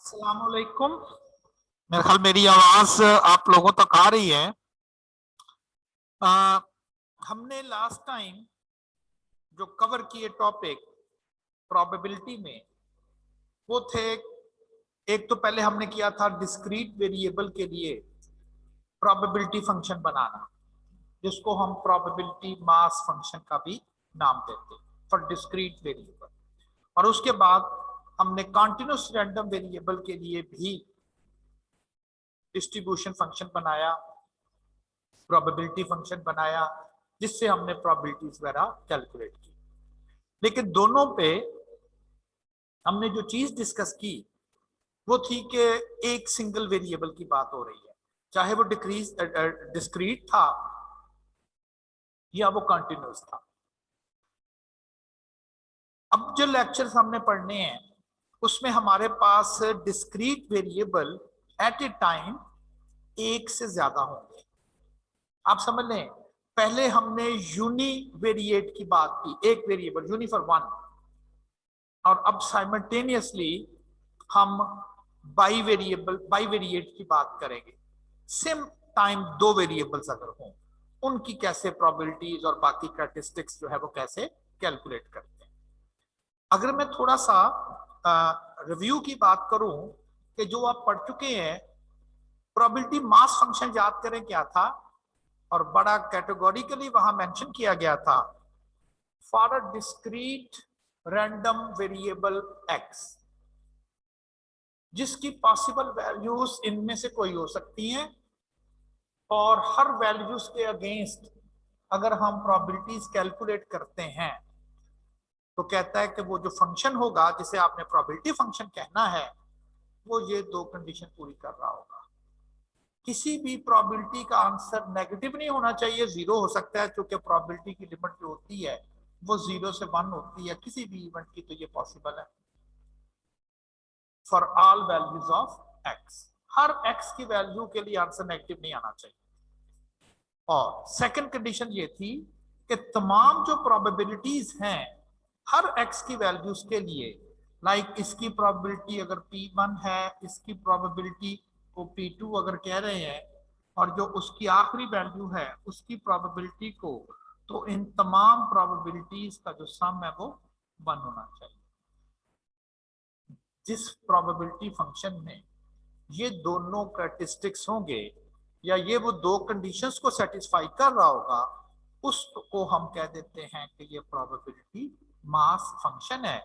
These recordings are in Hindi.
अस्सलामुअलैकुम। मेरे ख्याल मेरी आवाज आप लोगों तक आ रही है। हमने लास्ट टाइम जो कवर किए टॉपिक प्रोबेबिलिटी में वो थे, एक तो पहले हमने किया था डिस्क्रीट वेरिएबल के लिए प्रोबेबिलिटी फंक्शन बनाना, जिसको हम प्रोबेबिलिटी मास फंक्शन का भी नाम देते हैं फॉर डिस्क्रीट वेरिएबल। और उसके बाद हमने कॉन्टिन्यूस रैंडम वेरिएबल के लिए भी डिस्ट्रीब्यूशन फंक्शन बनाया, प्रोबेबिलिटी फंक्शन बनाया, जिससे हमने प्रोबेबिलिटीज वगैरह कैलकुलेट की। लेकिन दोनों पे हमने जो चीज डिस्कस की वो थी कि एक सिंगल वेरिएबल की बात हो रही है, चाहे वो डिस्क्रीट था या वो कंटिन्यूस था। अब जो लेक्चर्स हमने पढ़ने हैं उसमें हमारे पास discrete variable at a time एक से ज्यादा होंगे। आप समझ लें, पहले हमने यूनिवेरिएट की बात की, एक वेरिएबल यूनि फॉर वन, और अब साइमल्टेनियसली हम बाईवेरिएट की बात करेंगे। सेम टाइम दो वेरिएबल्स अगर हों, उनकी कैसे प्रोबेबिलिटीज और बाकी कैरेक्टरिस्टिक्स जो है वो कैसे कैलकुलेट करते हैं। अगर मैं थोड़ा सा रिव्यू की बात करूं कि जो आप पढ़ चुके हैं, प्रोबेबिलिटी मास फंक्शन याद करें क्या था, और बड़ा कैटेगोरिकली वहां मेंशन किया गया था for a discrete random variable x, जिसकी पॉसिबल वैल्यूज इनमें से कोई हो सकती हैं, और हर वैल्यूज के अगेंस्ट अगर हम प्रोबेबिलिटीज कैलकुलेट करते हैं तो कहता है कि वो जो फंक्शन होगा जिसे आपने प्रोबेबिलिटी फंक्शन कहना है वो ये दो कंडीशन पूरी कर रहा होगा। किसी भी प्रोबेबिलिटी का आंसर नेगेटिव नहीं होना चाहिए, जीरो हो सकता है, क्योंकि प्रोबेबिलिटी की लिमिट जो होती है वो 0 से 1 होती है किसी भी इवेंट की, तो ये पॉसिबल है for all values of x. Her x की वैल्यू के लिए आंसर नेगेटिव नहीं आना चाहिए। और सेकंड कंडीशन ये थी कि तमाम जो प्रोबेबिलिटीज हैं हर एक्स की वैल्यूज के लिए, लाइक इसकी प्रोबेबिलिटी अगर P1 है, इसकी प्रोबेबिलिटी को P2 अगर कह रहे हैं, और जो उसकी आखिरी वैल्यू है उसकी प्रोबेबिलिटी को, तो इन तमाम प्रोबेबिलिटीज का जो सम है वो 1 होना चाहिए। जिस प्रोबेबिलिटी फंक्शन में ये दोनों कैरेक्टरिस्टिक्स होंगे या ये वो दो कंडीशंस को सेटिस्फाई कर रहा होगा, उसको हम कह देते हैं कि ये प्रोबेबिलिटी मास फंक्शन है।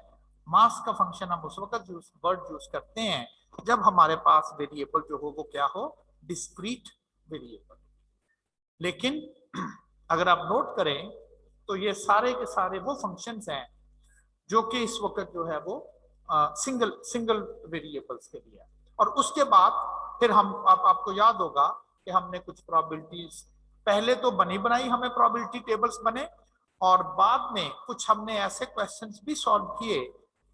मास का फंक्शन हम उस वक्त वर्ड यूज करते हैं जब हमारे पास वेरिएबल जो हो वो क्या हो, डिस्क्रीट वेरिएबल। लेकिन अगर आप नोट करें तो ये सारे के सारे वो फंक्शंस हैं जो कि इस वक्त जो है वो सिंगल वेरिएबल्स के लिए। और उसके बाद फिर हम आपको याद होगा कि हमने कुछ प्रोबेबिलिटीज पहले तो बनी बनाई, हमें प्रोबेबिलिटी टेबल्स बने, और बाद में कुछ हमने ऐसे क्वेश्चंस भी सॉल्व किए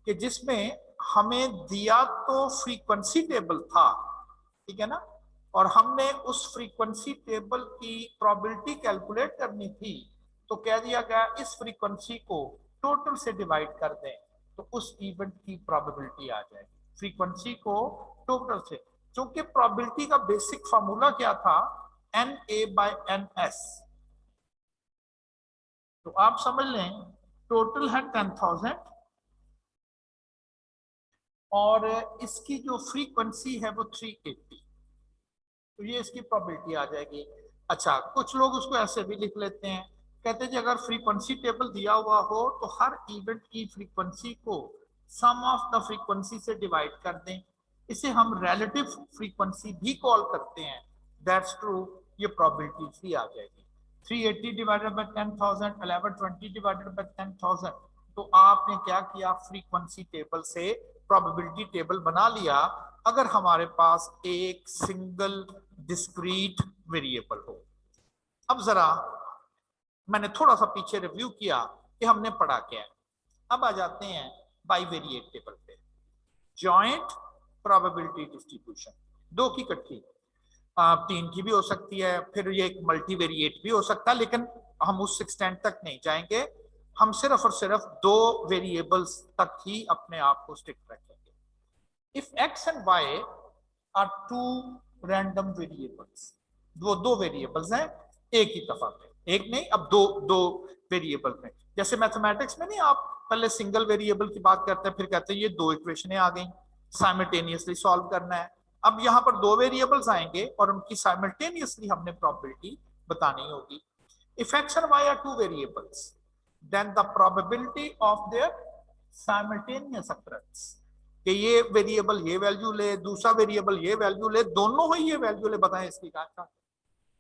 कि जिसमें हमें दिया तो फ्रीक्वेंसी टेबल था, ठीक है ना, और हमने उस फ्रीक्वेंसी टेबल की प्रोबेबिलिटी कैलकुलेट करनी थी, तो कह दिया गया इस फ्रीक्वेंसी को टोटल से डिवाइड कर दें तो उस इवेंट की प्रोबेबिलिटी आ जाएगी, फ्रीक्वेंसी को टोटल से। क्योंकि प्रोबेबिलिटी का बेसिक फार्मूला क्या था, NA/NS। तो आप समझ लें टोटल है 10,000 और इसकी जो फ्रीक्वेंसी है वो 380, तो ये इसकी प्रोबेबिलिटी आ जाएगी। अच्छा, कुछ लोग उसको ऐसे भी लिख लेते हैं, कहते हैं कि अगर फ्रीक्वेंसी टेबल दिया हुआ हो तो हर इवेंट की फ्रीक्वेंसी को सम ऑफ द फ्रीक्वेंसी से डिवाइड कर दें, इसे हम रिलेटिव फ्रीक्वेंसी भी कॉल करते हैं। दैट्स ट्रू, ये प्रोबेबिलिटी भी आ जाएगी। 380 डिवाइडेड बाय 10,000, 1120 डिवाइडेड बाय 10,000। तो आपने क्या किया, फ्रीक्वेंसी टेबल से प्रोबेबिलिटी टेबल बना लिया अगर हमारे पास एक सिंगल डिस्क्रीट वेरिएबल हो। अब जरा मैंने थोड़ा सा पीछे रिव्यू किया कि हमने पढ़ा क्या है। अब आ जाते हैं बाईवेरिएट टेबल पे। जॉइंट प्रोबेबिलिटी डिस्ट्रीब्यूशन, दो की इकट्ठी, 3 की भी हो सकती है, फिर ये एक मल्टीवेरिएट भी हो सकता है, लेकिन हम उस एक्सटेंट तक नहीं जाएंगे। हम सिर्फ और सिर्फ दो वेरिएबल्स तक ही अपने आप को स्टिक रखेंगे। If x and y are two random variables, वो दो वेरिएबल्स हैं एक ही दफा पे, एक नहीं अब दो दो वेरिएबल में। जैसे मैथमेटिक्स में नहीं, आप पहले सिंगल वेरिएबल की बात करते हैं, फिर कहते हैं ये दो इक्वेशनें आ गई, साइमल्टेनियसली सॉल्व करना है। अब यहाँ पर दो वेरिएबल्स आएंगे और उनकी साइमल्टेनियसली हमने प्रोबेबिलिटी बतानी होगी। If x and y are two variables, then the probability of their simultaneous occurrence, कि ये वेरिएबल ये वैल्यू ले, दूसरा वेरिएबल ये वैल्यू ले, दोनों ही ये वैल्यू ले, बताएं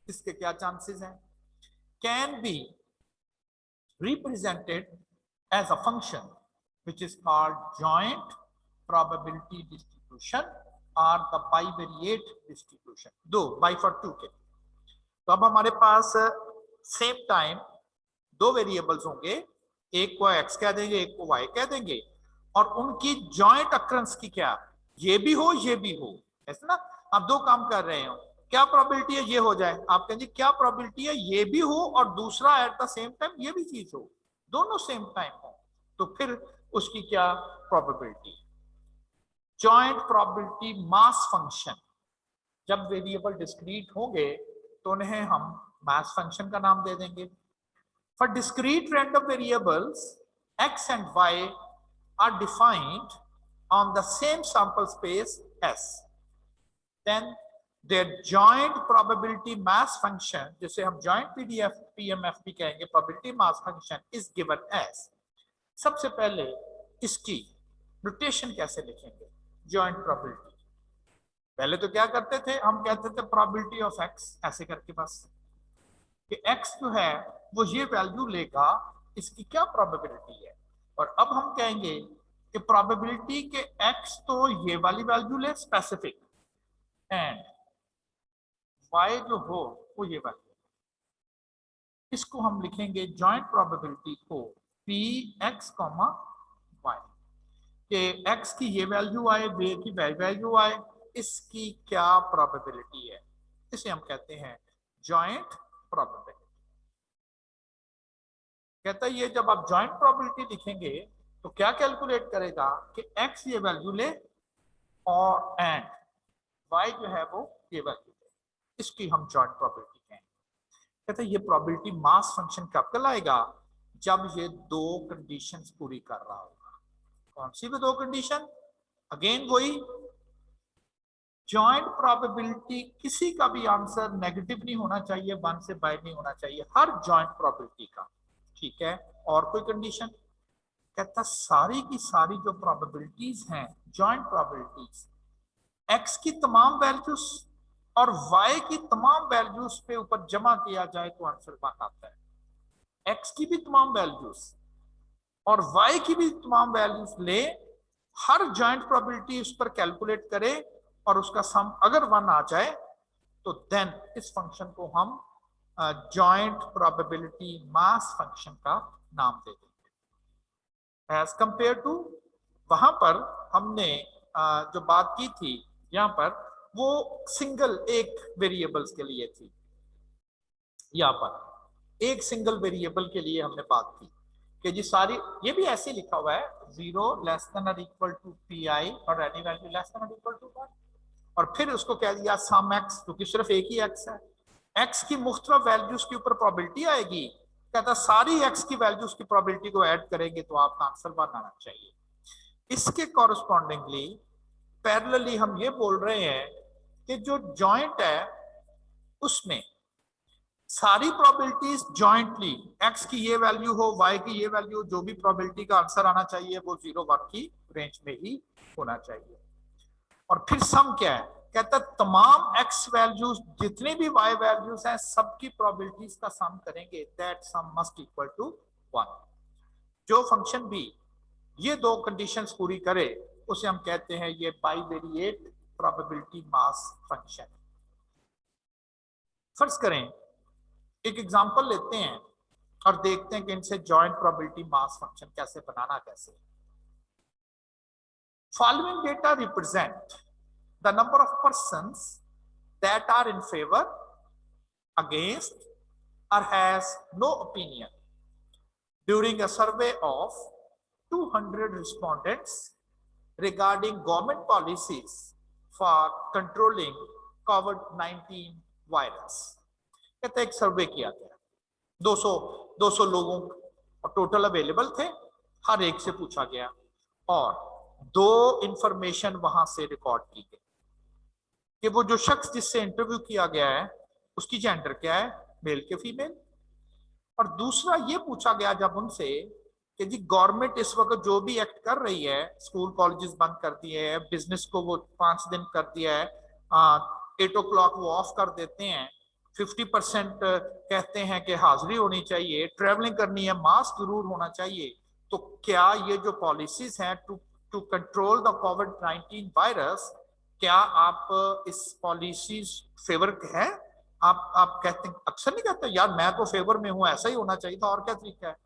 इसके क्या चांसेस हैं, can be represented as a function which is called joint probability distribution or the bivariate distribution, दो बाई फॉर टू के। तो अब हमारे पास सेम टाइम दो वेरिएबल्स होंगे, एक को x कह देंगे, एक को y कह देंगे, और उनकी जॉइंट अक्रंस की क्या, ये भी हो ये भी हो, ऐसा ना। आप दो काम कर रहे हो, क्या प्रोबेबिलिटी है ये हो जाए, आप कहेंगे क्या प्रोबेबिलिटी है ये भी हो और दूसरा एट द सेम टाइम ये भी चीज हो, दोनों सेम टाइम हो, तो फिर उसकी क्या probability. Joint probability mass function, जब वेरिएबल डिस्क्रीट होंगे तो उन्हें हम मास फंक्शन का नाम दे देंगे। For discrete random variables x and y are defined on the same sample space S, then their joint probability mass function, जिसे हम joint PDF PMF भी कहेंगे, probability mass function is given as। सबसे पहले इसकी नोटेशन कैसे लिखेंगे जॉइंट प्रोबेबिलिटी, पहले तो क्या करते थे, हम कहते थे प्रोबेबिलिटी ऑफ x, ऐसे करके बस कि x जो है वो ये वैल्यू लेगा, इसकी क्या प्रोबेबिलिटी है। और अब हम कहेंगे कि प्रोबेबिलिटी के x तो ये वाली वैल्यू ले स्पेसिफिक, एंड y जो हो वो ये वैल्यू, इसको हम लिखेंगे जॉइंट प्रोबेबिलिटी को px, y, कि x की ये वैल्यू आए, y की वैल्यू आए, इसकी क्या प्रोबेबिलिटी है, इसे हम कहते हैं जॉइंट प्रोबेबिलिटी। कहता है ये जब आप जॉइंट प्रोबेबिलिटी लिखेंगे तो क्या कैलकुलेट करेगा कि x ये वैल्यू ले और एंड y जो है वो ये वैल्यू ले, इसकी हम जॉइंट प्रोबेबिलिटी कहेंगे। कहते हैं ये प्रोबेबिलिटी मास फंक्शन कब कहलाएगा, जब ये दो कंडीशंस पूरी कर रहा होगा। कौन सी भी दो कंडीशन, अगेन वही, जॉइंट प्रोबेबिलिटी किसी का भी आंसर नेगेटिव नहीं होना चाहिए, 1 से बाय नहीं होना चाहिए हर जॉइंट प्रोबेबिलिटी का, ठीक है। और कोई कंडीशन, कहता सारी की सारी जो प्रोबेबिलिटीज हैं जॉइंट प्रोबेबिलिटीज, x की तमाम वैल्यूज और y की तमाम वैल्यूज पे ऊपर जमा किया जाए तो आंसर 1 आता है। x की भी तमाम वैल्यूज और y की भी तमाम वैल्यूज ले, हर जॉइंट प्रोबेबिलिटी उस पर कैलकुलेट करे और उसका सम अगर 1 आ जाए तो देन इस फंक्शन को हम जॉइंट प्रोबेबिलिटी मास फंक्शन का नाम दे देंगे। एज कंपेयर टू वहां पर हमने जो बात की थी यहां पर वो सिंगल एक वेरिएबल्स के लिए थी, यहां पर एक सिंगल वेरिएबल के लिए हमने बात की कि जी सारी, ये भी ऐसे लिखा हुआ है 0 लेस देन और इक्वल टू pi और एनी वैल्यू लेस देन और इक्वल टू 1, और फिर उसको कह दिया सम x, क्योंकि सिर्फ एक ही x है, x की मुख्तलिफ वैल्यूज के ऊपर प्रोबेबिलिटी आएगी, कहता सारी x की वैल्यूज की प्रोबेबिलिटी को ऐड करेंगे तो आपका आंसर 1 आना चाहिए। इसके कॉरस्पॉन्डिंगली पैरेलली हम ये बोल रहे हैं कि जो जॉइंट है उसमें सारी प्रोबेबिलिटीज जॉइंटली, x की ये वैल्यू हो, y की ये वैल्यू, जो भी प्रोबेबिलिटी का आंसर आना चाहिए वो 0-1 की रेंज में ही होना चाहिए। और फिर सम क्या है, कहता तमाम x वैल्यूज जितने भी y वैल्यूज हैं सबकी प्रोबेबिलिटीज का सम करेंगे, that sum must equal to 1। जो फंक्शन भी ये दो कंडीशंस पूरी करे उसे हम कहते हैं ये बाइवेरिएट प्रोबेबिलिटी मास फंक्शन। फर्ज करें एक एग्जांपल लेते हैं और देखते हैं कि इनसे जॉइंट प्रोबेबिलिटी मास फंक्शन कैसे बनाना कैसे। Following data represent the number of persons that are in favor, against, or has no opinion during a survey of 200 respondents regarding government policies for controlling COVID-19 virus. कहते एक सर्वे किया गया, 200 लोगों टोटल अवेलेबल थे, हर एक से पूछा गया और 2 इंफॉर्मेशन वहां से रिकॉर्ड की गई कि वो जो शख्स जिससे इंटरव्यू किया गया है उसकी जेंडर क्या है, मेल के फीमेल। और दूसरा ये पूछा गया जब उनसे कि जी गवर्नमेंट इस वक्त जो भी एक्ट कर रही है, स्कूल कॉलेजेस बंद कर दिए हैं, बिजनेस को वो 5 दिन कर दिया है, 8 o'clock वो ऑफ कर देते हैं, 50% कहते हैं कि हाजिरी होनी चाहिए, ट्रेवलिंग करनी है, मास्क जरूर होना चाहिए। तो क्या ये जो पॉलिसीज हैं टू कंट्रोल द कोविड-19 वायरस, क्या आप इस पॉलिसीज फेवर हैं? आप कहते हैं, अक्सर नहीं कहते यार मैं तो फेवर में हूं, ऐसा ही होना चाहिए था, और क्या तरीका है।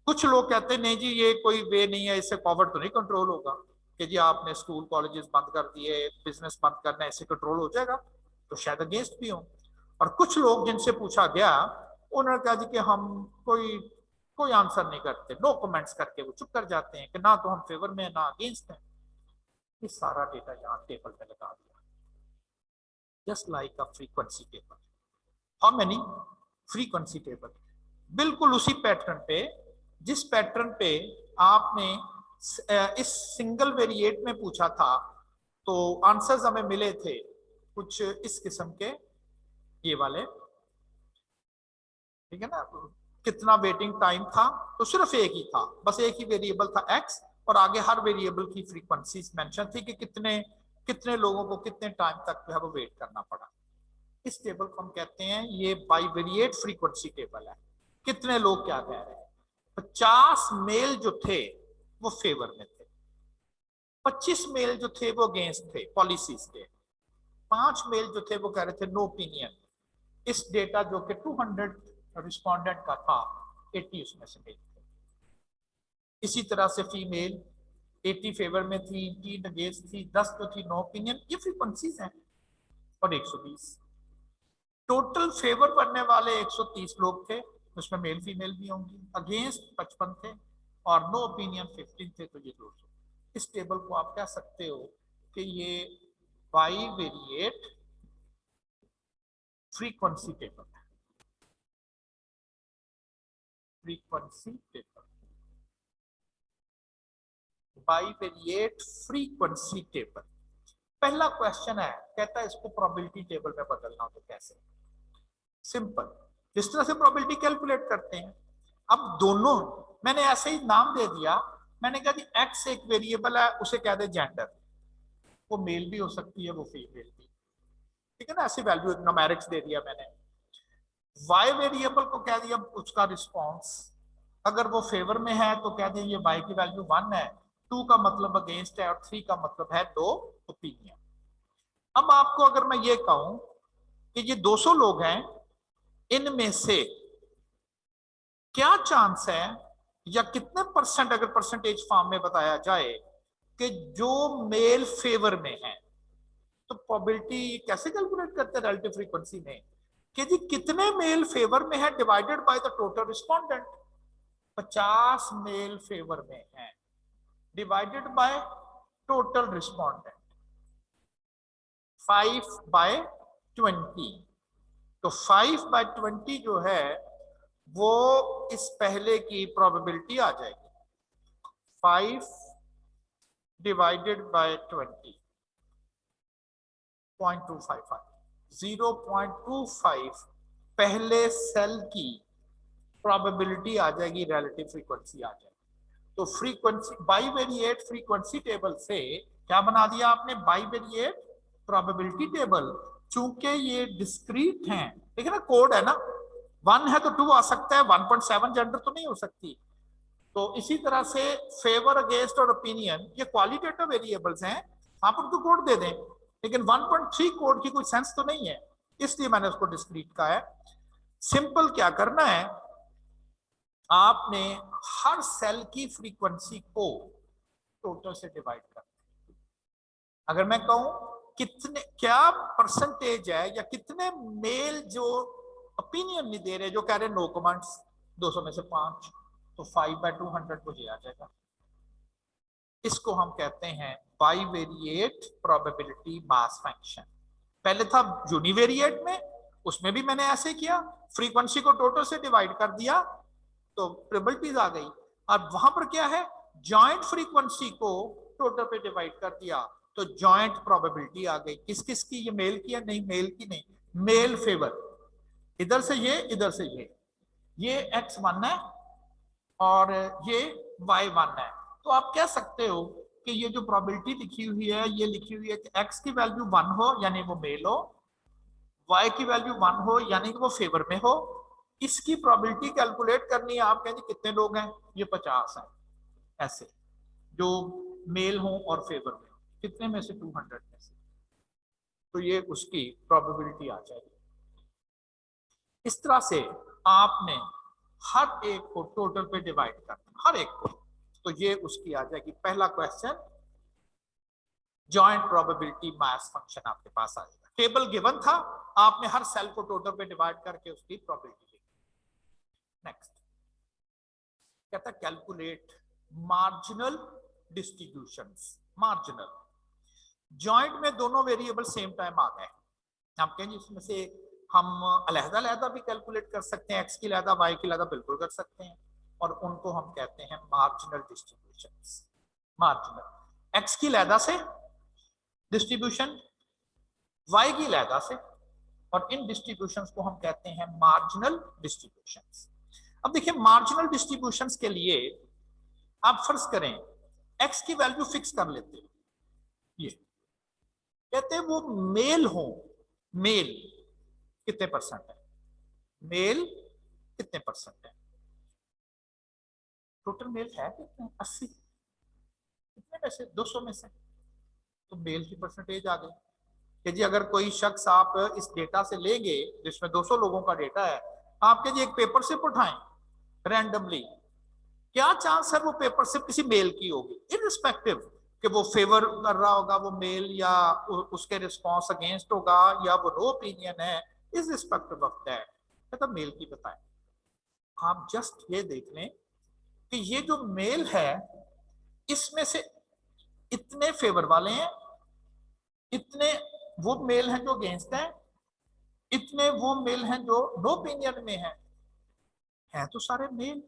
कुछ लोग कहते हैं नहीं जी ये कोई वे नहीं है, इससे कोविड तो नहीं कंट्रोल होगा, कि जी आपने स्कूल कॉलेजेस बंद कर दिए, बिजनेस बंद करना है, इससे कंट्रोल हो जाएगा, तो शायद अगेंस्ट भी हो। और कुछ लोग जिनसे पूछा गया उन्होंने कहा जी कि हम कोई आंसर नहीं करते, नो कमेंट्स करके वो चुप कर जाते हैं कि ना तो हम फेवर में ना अगेंस्ट हैं। ये सारा डेटा यहाँ टेबल पे लगा दिया, just like a frequency table. How many frequency table, बिल्कुल उसी पैटर्न पे जिस पैटर्न पे आपने इस सिंगल वेरिएट में पूछा था, तो आंसर्स हमें मिले थे कुछ इस किस्म के, ये वाले, ठीक है ना। कितना वेटिंग टाइम था, तो सिर्फ एक ही था, बस एक ही वेरिएबल था एक्स, और आगे हर वेरिएबल की फ्रीक्वेंसीज मेंशन थी कि कितने लोगों को कितने टाइम तक जो है वो वेट करना पड़ा। इस टेबल को हम कहते हैं ये बाइवेरिएट फ्रीक्वेंसी टेबल है। कितने लोग क्या कह रहे हैं, 50 मेल जो थे वो फेवर में थे, 25 मेल जो थे वो अगेंस्ट थे पॉलिसीज के, 5 मेल जो थे वो कह रहे थे नो ओपिनियन। इस डेटा जो कि 200 रिस्पोंडेंट का था, 80 उसमें से मेल थे। इसी तरह से फीमेल 80 फेवर में थी, 3 अगेंस्ट थी, 10 जो थी नो ओपिनियन। ये फ्रीक्वेंसीज हैं। और 120 टोटल फेवर करने वाले 130 लोग थे, उसमें मेल फीमेल भी होंगी, अगेंस्ट 55 थे और नो ओपिनियन 15 थे, तो ये 200। इस टेबल को आप कह सकते हो कि ये बाइवेरिएट फ्रीक्वेंसी टेबल है। Frequency table, bivariate frequency table. पहला क्वेश्चन है, कहता है इसको प्रोबेबिलिटी टेबल में बदलना हो तो कैसे। सिंपल, जिस तरह से प्रोबेबिलिटी कैलकुलेट करते हैं। अब दोनों मैंने ऐसे ही नाम दे दिया, मैंने कहा कि एक्स एक वेरिएबल है, उसे कह दे जेंडर, वो मेल भी हो सकती है वो फीमेल भी, ठीक है ना, ऐसी वैल्यू न्यूमेरिक्स दे दिया मैंने। वाई वेरिएबल को कह दिया उसका रिस्पॉन्स, अगर वो फेवर में है तो कह दें ये वाई की वैल्यू 1 है, 2 का मतलब अगेंस्ट है और 3 का मतलब है नो ओपिनियन। अब आपको अगर मैं ये कहूं कि ये 200 लोग हैं, इनमें से क्या चांस है या कितने परसेंट, अगर परसेंटेज फॉर्म में बताया जाए, कि जो मेल फेवर में है, तो प्रोबेबिलिटी कैसे कैलकुलेट करते हैं रिलेटिव फ्रीक्वेंसी में, कि जी कितने मेल फेवर में है divided by the total respondent. 50 male favour में है डिवाइडेड बाय टोटल रिस्पोंडेंट, 5/20। तो 5/20 जो है वो इस पहले की प्रोबेबिलिटी आ जाएगी, 5 डिवाइडेड बाय 20, 0.25 पहले सेल की प्रोबेबिलिटी आ जाएगी, रिलेटिव फ्रीक्वेंसी आ जाएगी। तो फ्रीक्वेंसी बाइवेरिएट फ्रीक्वेंसी टेबल से क्या बना दिया आपने, बाइवेरिएट प्रोबेबिलिटी टेबल। चूंकि ये डिस्क्रीट हैं, ठीक है ना, कोड है ना, 1 है तो 2 आ सकता है, 1.7 जेंडर तो नहीं हो सकती। तो इसी तरह से फेवर अगेंस्ट और ओपिनियन ये क्वालिटेटिव वेरिएबल्स हैं, आप उनको कोड दे दें, लेकिन 1.3 कोड की कोई सेंस तो नहीं है, इसलिए मैंने उसको डिस्क्रीट कहा है। सिंपल क्या करना है, आपने हर सेल की फ्रीक्वेंसी को टोटल से डिवाइड करना है। अगर मैं कहूं कितने क्या परसेंटेज है या कितने मेल जो ओपिनियन नहीं दे रहे, जो कह रहे नो कमेंट्स, 200 में से 5, तो 5/200 मुझे आ जाएगा। इसको हम कहते हैं बाइवेरिएट प्रोबेबिलिटी मास फंक्शन। पहले था यूनिवेरिएट में, उसमें भी मैंने ऐसे किया, फ्रीक्वेंसी को टोटल से डिवाइड कर दिया तो प्रोबेबिलिटीज आ गई। अब वहां पर क्या है, जॉइंट फ्रीक्वेंसी को टोटल पे डिवाइड कर दिया तो जॉइंट प्रोबेबिलिटी आ गई। किस किस की, ये मेल की है, नहीं मेल की नहीं, मेल फेवर, इधर से ये इधर से ये x1 है और ये y1 है। तो आप कह सकते हो कि ये जो प्रोबेबिलिटी लिखी हुई है, ये लिखी हुई है कि x की वैल्यू 1 हो यानी वो मेल हो, y की वैल्यू 1 हो यानी कि वो फेवर में हो। इसकी प्रोबेबिलिटी कैलकुलेट करनी है, आप कहेंगे कितने लोग हैं, ये 50 हैं ऐसे जो मेल हो और फेवर में हो, कितने में से, 200 में से, तो ये उसकी प्रोबेबिलिटी आ जाएगी। इस तरह से आपने हर एक को टोटल पे डिवाइड करना, हर एक को, तो ये उसकी आ जाएगी। पहला question joint probability mass function आपके पास आ जाएगा। टेबल गिवन था, आपने हर सेल को टोटल पे डिवाइड करके उसकी प्रोबेबिलिटी लिखी। नेक्स्ट कहता है calculate marginal distributions. Marginal, joint में दोनों वेरिएबल सेम टाइम आ गए, आप कहेंगे इसमें से हम अलहदा भी कैलकुलेट कर सकते हैं, एक्स की अलहदा वाई की अलहदा बिल्कुल कर सकते हैं, और उनको हम कहते हैं मार्जिनल डिस्ट्रीब्यूशंस। मार्जिनल, एक्स की अलहदा से डिस्ट्रीब्यूशन, वाई की अलहदा से, और इन डिस्ट्रीब्यूशंस को हम कहते हैं मार्जिनल डिस्ट्रीब्यूशंस। अब देखिए मार्जिनल डिस्ट्रीब्यूशंस के लिए आप फर्ज करें एक्स की वैल्यू फिक्स कर लेते हैं, ये कहते हैं वो मेल हो, मेल कितने परसेंट है, मेल कितने परसेंट है, टोटल मेल है कितने, 80, कितने में से, 200 में से, तो मेल की परसेंटेज आ गई कि जी अगर कोई शख्स आप इस डेटा से लेंगे जिसमें 200 लोगों का डेटा है, आपके जी एक पेपर सिप उठाएं रैंडमली, क्या चांस है वो पेपर सिप किसी मेल की होगी, इररिस्पेक्टिव कि वो फेवर कर रहा होगा वो मेल या उसके रिस्पॉन्स अगेंस्ट होगा या वो नो ओपिनियन है, इज रिस्पेक्टिव ऑफ दैट, तो मेल की बताएं। आप जस्ट ये देख लें कि ये जो मेल है इसमें से इतने फेवर वाले हैं, इतने वो मेल हैं जो अगेंस्ट हैं, इतने वो मेल हैं जो नो ओपिनियन में है तो सारे मेल।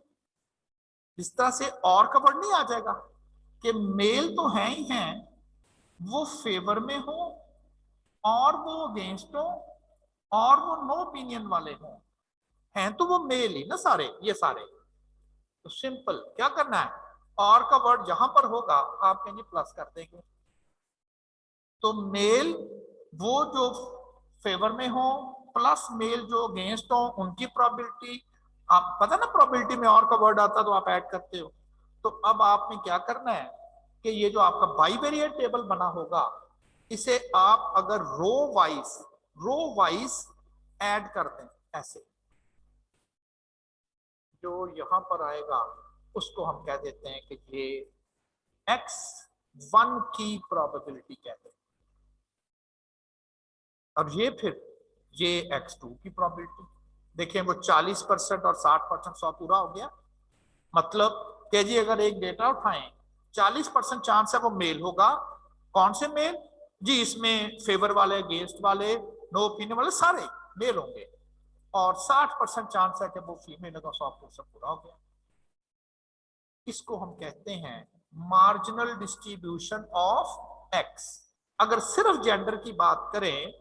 इस तरह से और का वर्ड नहीं आ जाएगा कि मेल तो हैं ही हैं, वो फेवर में हो और वो अगेंस्ट हो और वो नो ओपिनियन वाले हो, हैं तो वो मेल ही ना सारे, ये सारे। तो सिंपल क्या करना है, और का वर्ड जहां पर होगा आप कहेंगे प्लस कर देंगे, तो मेल वो जो फेवर में हो प्लस मेल जो अगेंस्ट हो उनकी प्रोबेबिलिटी, आप पता ना प्रोबेबिलिटी में और का वर्ड आता तो आप ऐड करते हो। तो अब आपने क्या करना है कि ये जो आपका बाइवेरिएट टेबल बना होगा इसे आप अगर रो वाइज ऐड कर दें, ऐसे जो यहां पर आएगा उसको हम कह देते हैं कि ये x1 की प्रोबेबिलिटी कहते हैं, और ये फिर ये x2 की प्रोबेबिलिटी। देखिए वो 40% और 60%, 100 पूरा हो गया, मतलब कि जी अगर एक डेटा उठाएं 40% चांस है वो मेल होगा, कौन से मेल जी, इसमें फेवर वाले अगेंस्ट वाले नो ओपिनियन वाले सारे मेल होंगे, और 60% चांस है कि वो फीमेल होगा, 100% पूरा हो गया। इसको हम कहते हैं मार्जिनल डिस्ट्रीब्यूशन ऑफ एक्स। अगर सिर्फ जेंडर की बात करें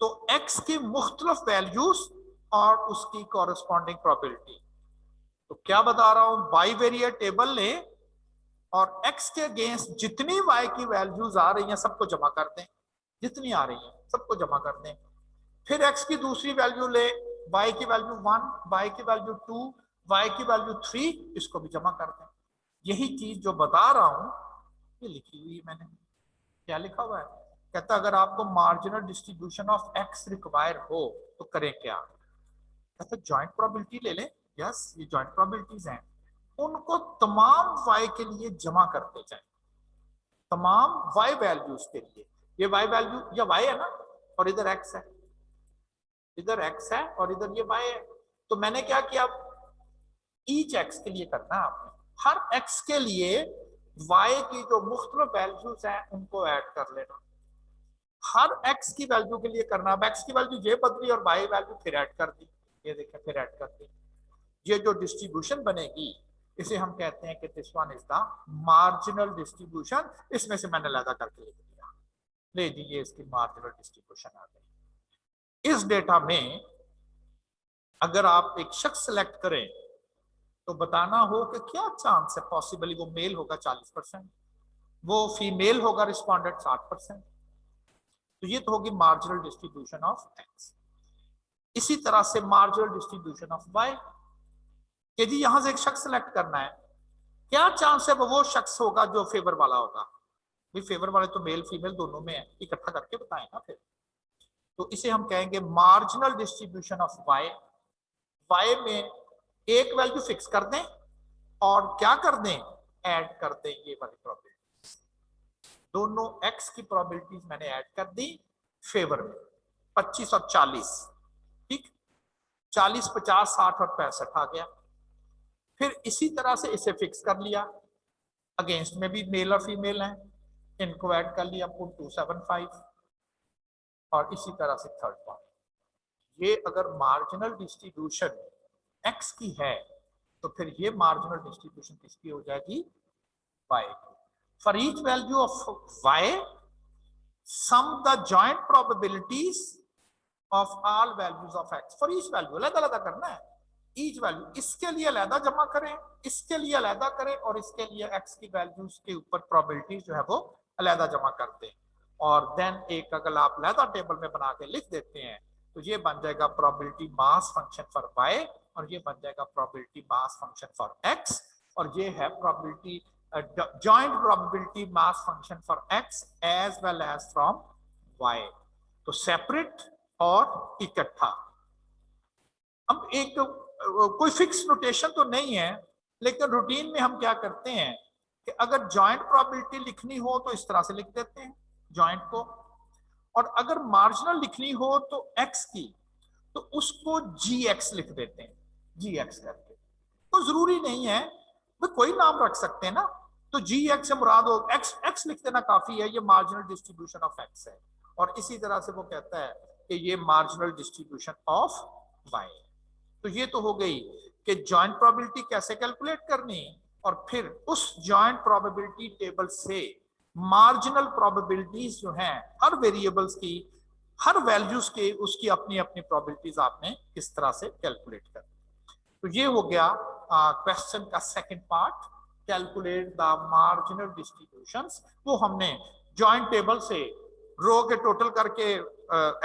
तो एक्स की मुख्तलिफ वैल्यूज और उसकी कॉरेस्पॉन्डिंग प्रोबेबिलिटी। तो क्या बता रहा हूं, बाइवेरिएट टेबल लें और एक्स के अगेंस्ट जितनी वाई की वैल्यूज आ रही हैं सबको जमा कर दें, जितनी आ रही हैं सबको जमा कर दें, फिर एक्स की दूसरी वैल्यू ले, वाई की वैल्यू 1, वाई की वैल्यू 2, वाई की वैल्यू 3, इसको भी जमा कर दें। यही चीज जो बता रहा हूं ये लिखी हुई है मैंने, क्या लिखा हुआ है, कहता अगर आपको marginal distribution of x require हो तो करें क्या, कहता जॉइंट प्रोबेबिलिटी ले लें, यस ये जॉइंट प्रोबेबिलिटीज हैं, उनको तमाम वाई के लिए जमा करते जाएं, तमाम वाई वैल्यूज के लिए, ये वाई वैल्यू या वाई है ना और इधर एक्स है, इधर एक्स है और इधर ये वाई है, तो मैंने क्या किया, ईच एक्स के लिए करना है आपने, हर एक्स के लिए y की जो मुख्तलिफ वैल्यूज हैं उनको ऐड कर लेना, हर x की वैल्यू के लिए करना। अब x की वैल्यू ये बदली और y वैल्यू फिर ऐड कर दी, ये देखें फिर ऐड कर दी। ये जो डिस्ट्रीब्यूशन बनेगी इसे हम कहते हैं कि this one is the marginal distribution. इसमें से मैंने अलग करके लिख दिया, ले जी ये इसकी मार्जिनल डिस्ट्रीब्यूशन आ गई। इस डेटा में अगर आप एक शख्स सेलेक्ट करें तो बताना हो कि क्या चांस है, पॉसिबली वो मेल होगा 40%, वो फीमेल होगा रिस्पॉन्डेंट 60%। तो ये तो होगी मार्जिनल डिस्ट्रीब्यूशन ऑफ एक्स। इसी तरह से मार्जिनल डिस्ट्रीब्यूशन ऑफ वाई, कि जी यहां से एक शख्स सेलेक्ट करना है, क्या चांस है वो शख्स होगा जो फेवर वाला होगा। भाई फेवर वाले तो मेल फीमेल दोनों में है, इकट्ठा करके बताएं ना फिर। तो इसे हम कहेंगे marginal distribution of y. Y में एक वैल्यू फिक्स कर दें और क्या कर दें, ऐड कर दें ये वाली प्रोबेबिलिटी। दोनों एक्स की प्रोबेबिलिटीज मैंने ऐड कर दी फेवर में, 25 और 40, ठीक, 40, 50, 60 और 65 आ गया। फिर इसी तरह से इसे फिक्स कर लिया, अगेंस्ट में भी मेल और फीमेल हैं, इनको ऐड कर लिया, पुट 275, और इसी तरह से थर्ड पॉइंट। ये अगर मार्जिनल डिस्ट्रीब्यूशन एक्स की है तो फिर ये मार्जिनल डिस्ट्रीब्यूशन किसकी हो जाएगी, वाई की। For each value of y sum the joint probabilities of all values of x. For each value अलग अलग करना है, ईच वैल्यू, इसके लिए अलहदा जमा करें, इसके लिए अलहदा करें, और इसके लिए एक्स की वैल्यूज के ऊपर प्रोबेबिलिटीज जो है वो अलहदा जमा करते हैं। और देन एक अगर आप अलहदा टेबल में बना के लिख देते हैं तो ये बन जाएगा probability mass function for y, और ये बन जाएगा probability mass function for x, और ये है probability joint probability mass function for x as well as from y. तो सेपरेट और इकट्ठा। अब एक कोई फिक्स नोटेशन तो नहीं है, लेकिन रूटीन में हम क्या करते हैं कि अगर जॉइंट प्रोबेबिलिटी लिखनी हो तो इस तरह से लिख देते हैं जॉइंट को, और अगर मार्जिनल लिखनी हो तो एक्स की तो उसको जी एक्स लिख देते हैं, जी एक्स करके। तो जरूरी नहीं है, वो कोई नाम रख सकते हैं ना, तो जी एक्स से मुराद हो एक्स, एक्स लिख देना काफी है, ये मार्जिनल डिस्ट्रीब्यूशन ऑफ एक्स है। और इसी तरह से वो कहता है कि ये मार्जिनल डिस्ट्रीब्यूशन ऑफ वाई। तो ये तो हो गई कि जॉइंट प्रोबेबिलिटी कैसे कैलकुलेट करनी, और फिर उस जॉइंट प्रोबेबिलिटी टेबल से मार्जिनल प्रोबेबिलिटीज जो हैं हर वेरिएबल्स की, हर वैल्यूज के, उसकी अपनी अपनी प्रोबेबिलिटीज आपने किस तरह से कैलकुलेट कर। तो ये हो गया क्वेश्चन का second part, calculate the marginal distributions. वो हमने जॉइंट टेबल से रो के टोटल करके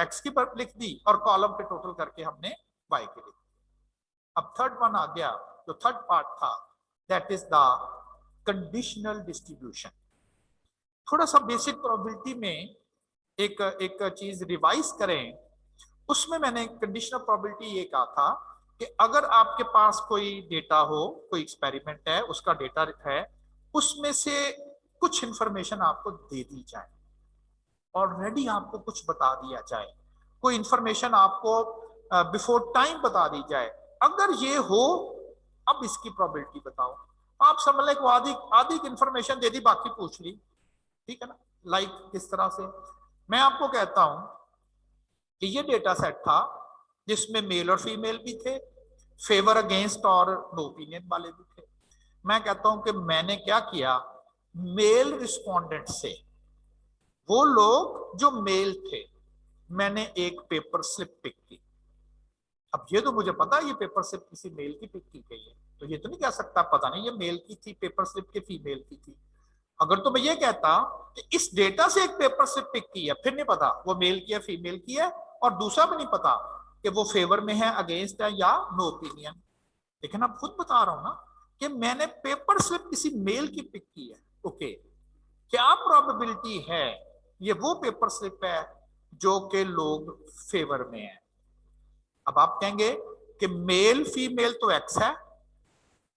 एक्स की पर लिख दी और कॉलम के टोटल करके हमने वाई की लिख दी। अब थर्ड वन आ गया, जो थर्ड पार्ट था, that is the conditional distribution. थोड़ा सा बेसिक प्रोबेबिलिटी में एक चीज रिवाइज करें, उसमें मैंने कंडीशनल प्रोबेबिलिटी ये कहा था कि अगर आपके पास कोई डेटा हो, कोई एक्सपेरिमेंट है, उसका डेटा है, उसमें से कुछ इंफॉर्मेशन आपको दे दी जाए, ऑलरेडी आपको कुछ बता दिया जाए, कोई इंफॉर्मेशन आपको बिफोर टाइम बता दी जाए, अगर ये हो अब इसकी प्रोबेबिलिटी बताओ। आप समझ लें आधी आधी इंफॉर्मेशन दे दी, बाकी पूछ ली, ठीक है ना। लाइक किस तरह से, मैं आपको कहता हूं कि ये डेटा सेट था जिसमें मेल और फीमेल भी थे, फेवर अगेंस्ट और नो ओपिनियन वाले भी थे। मैं कहता हूं कि मैंने क्या किया, मेल रिस्पोंडेंट से, वो लोग जो मेल थे, मैंने एक पेपर स्लिप पिक की। अब ये तो मुझे पता है ये पेपर स्लिप किसी मेल की पिक की गई है, तो ये तो नहीं कह सकता पता नहीं ये मेल की थी पेपर स्लिप के फीमेल की थी। अगर तो मैं ये कहता कि इस डेटा से एक पेपर स्लिप पिक की है, फिर नहीं पता वो मेल की है फीमेल की है, और दूसरा भी नहीं पता कि वो फेवर में है, अगेंस्ट है या नो ओपिनियन। लेकिन अब खुद बता रहा हूं ना कि मैंने पेपर स्लिप किसी मेल की पिक की है। ओके, क्या प्रोबेबिलिटी है ये वो पेपर स्लिप है जो कि लोग फेवर में है। अब आप कहेंगे कि मेल फीमेल तो एक्स है,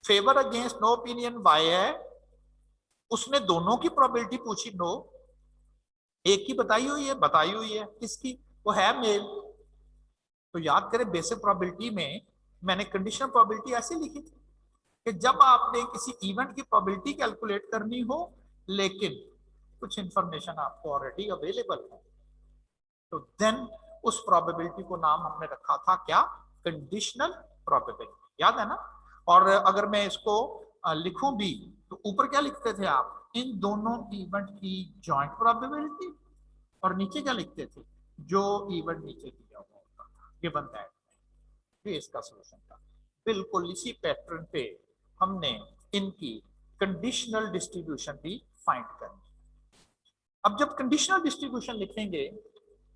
favour against no opinion y है, उसने दोनों की प्रोबेबिलिटी पूछी नो, एक की बताई हुई है किसकी, वो है मेल। तो याद करें बेसिक प्रोबेबिलिटी में मैंने कंडीशनल प्रोबेबिलिटी ऐसे लिखी थी कि जब आपने किसी इवेंट की प्रोबेबिलिटी कैलकुलेट करनी हो लेकिन कुछ इंफॉर्मेशन आपको ऑलरेडी अवेलेबल है, तो देन उस प्रोबेबिलिटी को नाम हमने रखा था क्या, कंडीशनल प्रोबेबिलिटी, याद है ना। और अगर मैं इसको लिखूं भी तो ऊपर क्या लिखते थे आप, इन दोनों इवेंट की जॉइंट प्रोबेबिलिटी, और नीचे क्या लिखते थे, जो इवेंट नीचे दिया हुआ होता था गिवन दैट, ये इसका सॉल्यूशन था। बिल्कुल इसी पैटर्न पे हमने इनकी कंडीशनल डिस्ट्रीब्यूशन भी फाइंड करनी। अब जब कंडीशनल डिस्ट्रीब्यूशन लिखेंगे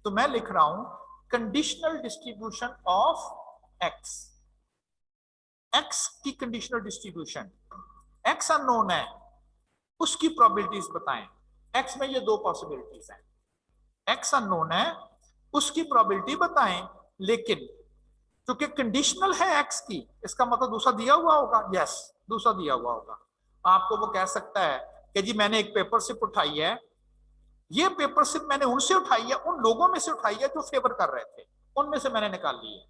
तो मैं लिख रहा हूं conditional distribution of x, x की कंडीशनल डिस्ट्रीब्यूशन, एक्स अननोन है, उसकी प्रोबेबिलिटीज बताएं। एक्स में ये दो पॉसिबिलिटीज हैं, एक्स अननोन है, उसकी प्रोबेबिलिटी बताएं, लेकिन क्योंकि कंडीशनल है एक्स की, इसका मतलब दूसरा दिया हुआ होगा, यस दूसरा दिया हुआ होगा। आपको वो कह सकता है कि जी मैंने एक पेपर स्लिप उठाई है, ये पेपर स्लिप मैंने उनसे उठाई है, उन लोगों में से उठाई है जो फेवर कर रहे थे, उनमें से मैंने निकाल ली है।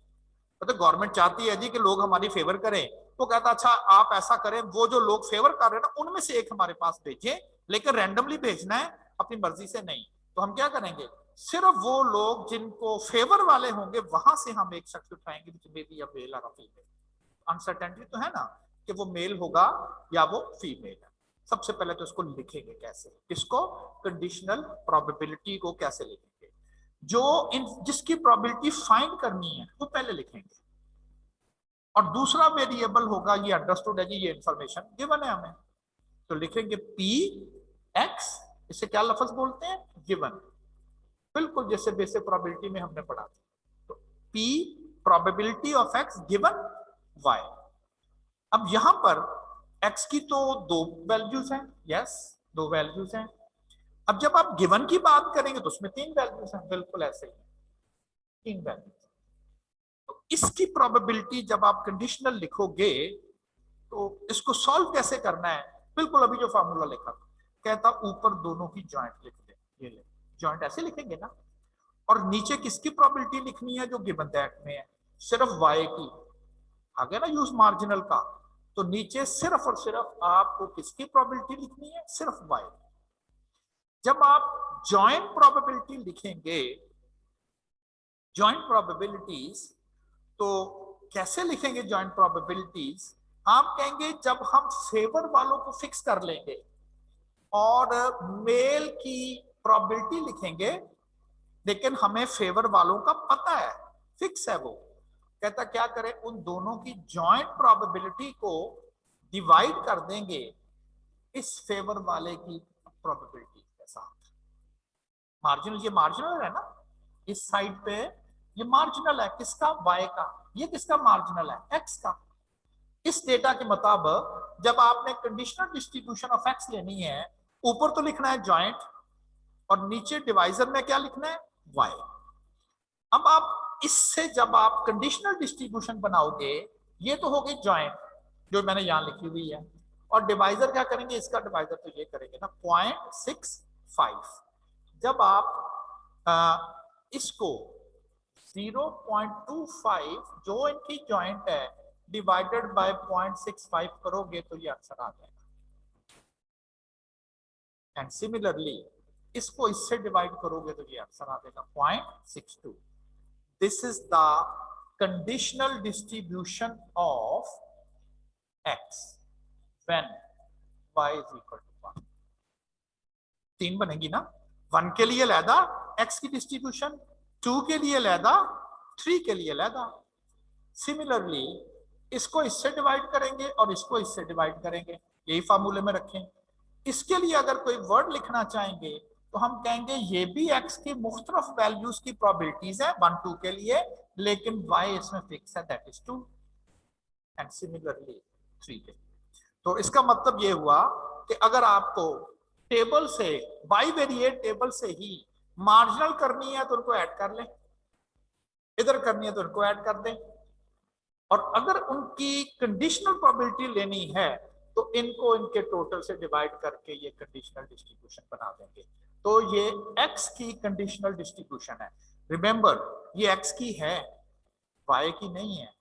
तो गवर्नमेंट चाहती है जी कि लोग हमारी फेवर करें, वो कहता अच्छा आप ऐसा करें, वो जो लोग फेवर कर रहे हैं ना उनमें से एक हमारे पास भेजें, लेकिन रैंडमली भेजना है, अपनी मर्जी से नहीं। तो हम क्या करेंगे, सिर्फ वो लोग जिनको फेवर वाले होंगे वहां से हम एक शख्स उठाएंगे, मेल और फीमेल। अनसर्टेनिटी तो है ना कि वो मेल होगा या वो फीमेल है। सबसे पहले तो इसको लिखेंगे कैसे, इसको कंडीशनल प्रोबेबिलिटी को कैसे लिखेंगे, जो जिसकी प्रोबेबिलिटी फाइंड करनी है वो पहले लिखेंगे, और दूसरा वेरिएबल होगा, ये अंडरस्टूड है जी, ये इंफॉर्मेशन गिवन है हमें, तो लिखेंगे पी एक्स, इसे क्या लफ्ज बोलते हैं, गिवन, बिल्कुल जैसे बेसिक प्रोबेबिलिटी में हमने पढ़ा था। तो p probability of x given y. अब यहां पर एक्स की तो दो वैल्यूज हैं, यस दो वैल्यूज हैं। अब जब आप गिवन की बात करेंगे तो उसमें तीन वैल्यूज हैं, बिल्कुल ऐसे ही तीन वैल्यूज। तो इसकी प्रोबेबिलिटी जब आप कंडीशनल लिखोगे तो इसको सॉल्व कैसे करना है, बिल्कुल अभी जो फार्मूला लिखा कहता ऊपर दोनों की जॉइंट लिख दे, ये ले जॉइंट ऐसे लिखेंगे ना, और नीचे किसकी प्रोबेबिलिटी लिखनी है, जो गिवन दैट में है, सिर्फ वाई की, आ गया ना यूज मार्जिनल का, तो नीचे सिर्फ और सिर्फ आपको किसकी प्रोबेबिलिटी लिखनी है, सिर्फ वाई। जब आप जॉइंट प्रोबेबिलिटी लिखेंगे, जॉइंट प्रोबेबिलिटीज, तो कैसे लिखेंगे जॉइंट प्रोबेबिलिटीज, आप कहेंगे जब हम फेवर वालों को फिक्स कर लेंगे और मेल की प्रोबेबिलिटी लिखेंगे, लेकिन हमें फेवर वालों का पता है, फिक्स है वो, कहता क्या करें, उन दोनों की जॉइंट प्रोबेबिलिटी को डिवाइड कर देंगे इस फेवर वाले की प्रोबेबिलिटी के साथ। मार्जिनल, ये मार्जिनल है ना, इस साइड पे ये मार्जिनल है किसका, वाई का, ये किसका मार्जिनल है, एक्स का। इस डेटा के मुताबिक जब आपने कंडीशनल डिस्ट्रीब्यूशन ऑफ एक्स लेनी है, ऊपर तो लिखना है जॉइंट और नीचे डिवाइजर में क्या लिखना है, वाई। अब आप इससे जब आप कंडीशनल डिस्ट्रीब्यूशन बनाओगे, ये तो हो गई जॉइंट जो मैंने यहां लिखी हुई है, और डिवाइजर क्या करेंगे, इसका डिवाइजर तो ये करेंगे ना 0.65। जब आप इसको 0.25 जो इनकी जॉइंट है डिवाइडेड बाय 0.65 करोगे तो ये आंसर आ जाएगा। एंड सिमिलरली इसको इससे डिवाइड करोगे तो ये आंसर आ जाएगा 0.62। This is the conditional distribution of x when y is equal to 1। तीन बनेगी ना, 1 के लिए अलहदा x की डिस्ट्रीब्यूशन, 2 के लिए अलहदा, 3 के लिए अलहदा। सिमिलरली इसको इससे डिवाइड करेंगे और इसको इससे डिवाइड करेंगे, यही फार्मूले में रखें। इसके लिए अगर कोई वर्ड लिखना चाहेंगे तो हम कहेंगे ये भी x की मुख्तलिफ वैल्यूज की प्रोबेबिलिटीज है 1 2 के लिए, लेकिन y इसमें फिक्स है, दैट इज 2, एंड सिमिलरली 3 के। तो इसका मतलब ये हुआ कि अगर आपको टेबल से बाइवेरिएट टेबल से ही मार्जिनल करनी है तो उनको ऐड कर लें, इधर करनी है तो उनको ऐड कर दें, और अगर उनकी कंडीशनल प्रोबेबिलिटी लेनी है तो इनको इनके टोटल से डिवाइड करके ये कंडीशनल डिस्ट्रीब्यूशन बना देंगे। तो ये x की कंडीशनल डिस्ट्रीब्यूशन है। रिमेंबर ये x की है, y की नहीं है।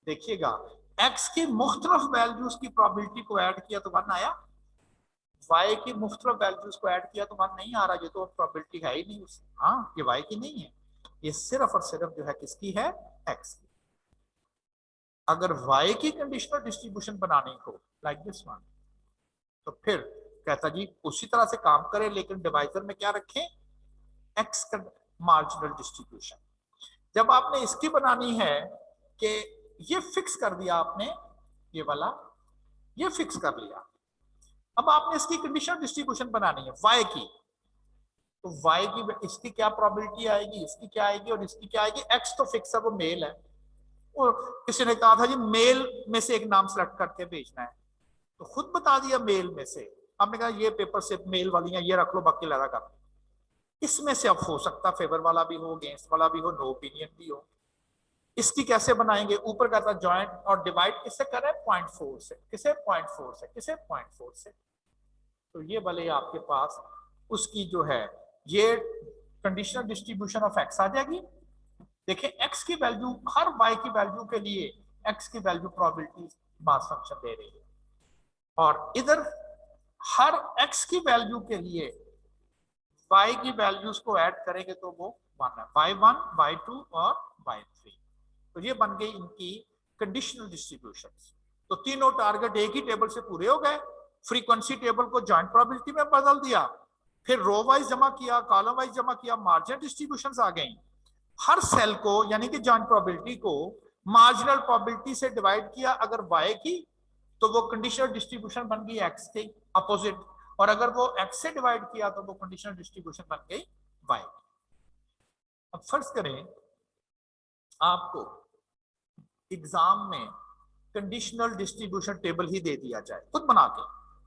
देखिएगा एक्स की मुख्तलिफ वैल्यूज की प्रोबेबिलिटी को ऐड किया तो 1 आया, वाई की मुख्तलिफ वैल्यूज को ऐड किया तो 1 नहीं आ रहा, ये तो प्रोबेबिलिटी है ही नहीं उसकी। हाँ, ये वाई की नहीं है, ये सिर्फ और सिर्फ जो है किसकी है, एक्स की। अगर वाई की कंडीशनल डिस्ट्रीब्यूशन बनानी हो लाइक दिस वन, तो फिर कहता जी उसी तरह से काम करें, लेकिन डिवाइजर में क्या रखें, एक्स का मार्जिनल डिस्ट्रीब्यूशन। जब आपने इसकी बनानी है कि ये फिक्स कर दिया आपने, ये वाला ये फिक्स कर लिया, अब आपने इसकी कंडीशनल डिस्ट्रीब्यूशन बनानी है वाई की, तो वाई की इसकी क्या प्रोबेबिलिटी आएगी, इसकी क्या आएगी और इसकी क्या आएगी। एक्स तो फिक्स है, वो मेल है, और किसी ने कहा था जी मेल में से एक नाम सेलेक्ट करके भेजना है, तो खुद बता दिया मेल में से। आपने कहा ये पेपर से मेल वाली हैं, ये रख लो, बाकी लगा कर। इसमें से अब हो सकता फेवर वाला भी हो, अगेंस्ट वाला भी हो, नो ओपिनियन भी हो। इसकी कैसे बनाएंगे, ऊपर का था ज्वाइंट और डिवाइड किससे कर रहे हैं, 0.4 से, किसे 0.4 से, किसे 0.4 से। तो ये वाले आपके पास उसकी जो है ये कंडीशनल डिस्ट्रीब्यूशन ऑफ एक्स आ जाएगी। देखिए एक्स की वैल्यू हर वाई की वैल्यू के लिए एक्स की वैल्यू प्रोबेबिलिटी मास फंक्शन दे रही है, और इधर हर एक्स की वैल्यू के लिए वाई की वैल्यूज को ऐड करेंगे तो वो 1 है, y1 y2 और y3। तो ये बन गई इनकी कंडीशनल डिस्ट्रीब्यूशन। तो तीनों टारगेट एक ही टेबल से पूरे हो गए। फ्रीक्वेंसी टेबल को जॉइंट प्रोबेबिलिटी में बदल दिया, फिर रो वाइज जमा किया, कॉलम वाइज जमा किया, मार्जिनल डिस्ट्रीब्यूशंस आ गई। हर सेल को यानी कि जॉइंट प्रोबेबिलिटी को मार्जिनल प्रोबेबिलिटी से डिवाइड किया अगर वाई की, तो वो कंडीशनल डिस्ट्रीब्यूशन बन गई एक्स के अपोजिट, और अगर वो एक्स से डिवाइड किया तो वो कंडीशनल डिस्ट्रीब्यूशन बन गई वाई। अब फर्ज करें आपको एग्जाम में कंडीशनल डिस्ट्रीब्यूशन टेबल ही दे दिया जाए खुद बना के,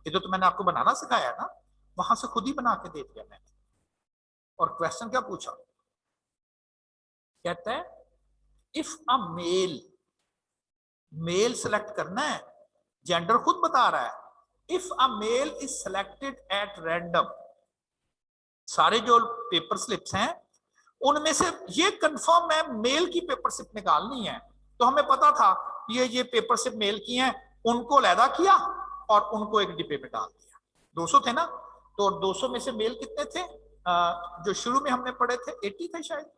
ये तो मैंने आपको बनाना सिखाया ना, वहां से खुद ही बना के दे दिया मैंने। और क्वेश्चन क्या पूछा, कहता है if a male, male select करना है, जेंडर खुद बता रहा है, if a male is selected at random. सारे जो पेपर स्लिप्स हैं उनमें से ये कंफर्म है मेल की पेपर स्लिप निकालनी है, तो हमें पता था ये पेपर स्लिप मेल की हैं, उनको अलहदा किया और उनको एक डिब्बे में डाल दिया। 200 थे ना, तो 200 में से मेल कितने थे, जो शुरू में हमने पढ़े थे 80 थे शायद,